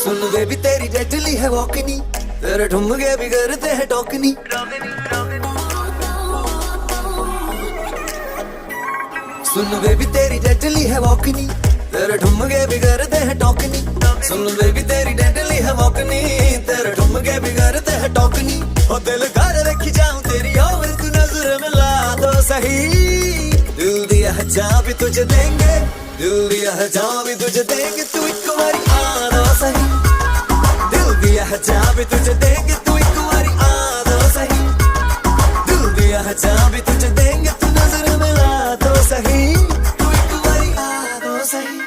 सुन baby तेरी deadly है वॉकनी, तेरे ठुमके भी करते हैं टॉकनी। सुन बेबी तेरी डेडली है वॉकनी, तेरे ठुमके भी करते हैं टॉकनी। सुन बेबी तेरी डेडली है वॉकनी, तेरे ठुमके भी करते हैं टॉकनी। ओ दिल कर रखी जाऊं तेरी और तू नजर मिला तो सही। दिल दिया है जहाँ भी तुझे देंगे, दिल दिया है जहाँ भी तुझे देंगे, तू एक बारी आ तो सही। दिल दिया है जहाँ भी तुझे देंगे, तू एक बारी आ तो सही। दिल दिया है जहाँ भी तुझे देंगे, तू नजर मिला तो सही। तू एक बारी आ तो सही।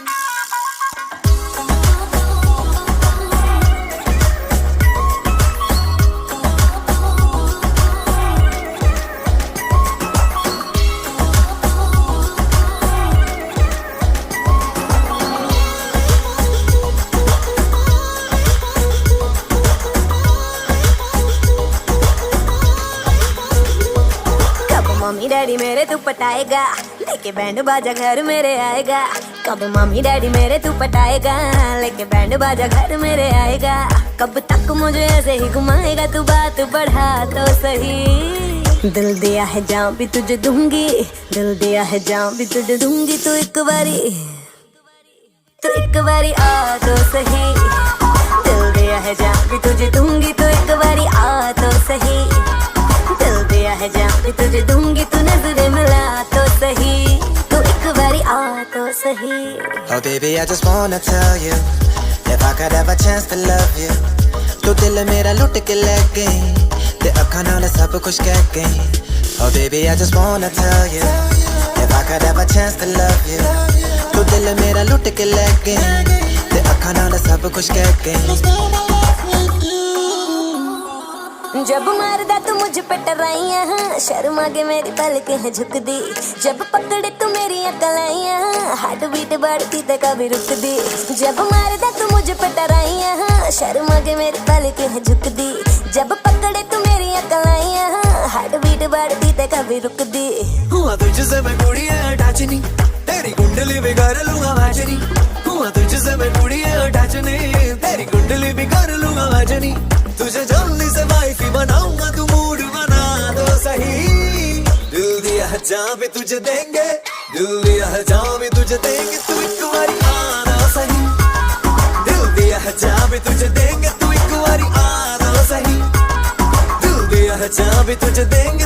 मम्मी डैडी मेरे तू पटाएगा, लेके बैंड बाजा घर मेरे आएगा। कब मम्मी डैडी मेरे तू पटाएगा, लेके बैंड बाजा घर मेरे आएगा। कब तक मुझे ऐसे ही घुमाएगा, तू बात बढ़ा तो सही। दिल दिया है जहाँ भी तुझे दूंगी, दिल दिया है जहाँ भी तुझे दूंगी, तू एक बारी आ तो सही। दिल दिया है जहाँ भी तुझे दूंगी, तू एक बारी आ तो सही। दिल दिया है जहाँ भी तुझे दूंगी, तू नजर मिला तो सही। तू एक बारी आ तो सही। Oh baby I just wanna tell you, if I could have a chance to love you, तो दिल मेरा लुट के ले गई, ते अखां नाल सब कुछ कह गई। Oh baby I just wanna tell you, if I could have a chance to love you, तो दिल मेरा लुट के ले गई, ते अखां नाल सब कुछ कह गई। जब मारदा तू मुझ पे टराइयां, शर्म आगे मेरी पलकें हैं झुक दी। जब पकड़े तू मेरी कलाइयां, हार्ट बीट बढ़ती ते कभी रुक दी। जब मारदा तू मुझ पे टराइयां, शर्म आगे मेरी पलकें हैं झुक दी। जब पकड़े तू मेरी कलाइयां, हार्ट बीट बढ़ती ते कभी रुक दी। हुआ तुझसे मैं कुड़ियां अटैचनी, तेरी कुंडली बिगाड़ लूंगा मैचनी। हुआ तुझसे मैं कुड़ियां अटैचनी, तेरी कुंडली बिगाड़ लूंगा मैचनी। तुझे जल्दी से वाइफी बनाऊंगा, तू मूड बना दो सही। दिल दिया है जहाँ भी तुझे देंगे, दिल दिया है जहाँ भी तुझे देंगे, तू एक बारी आना सही। दिल दिया है जहाँ भी तुझे देंगे, तू एक बारी आना सही। दिल दिया है जहाँ भी तुझे देंगे,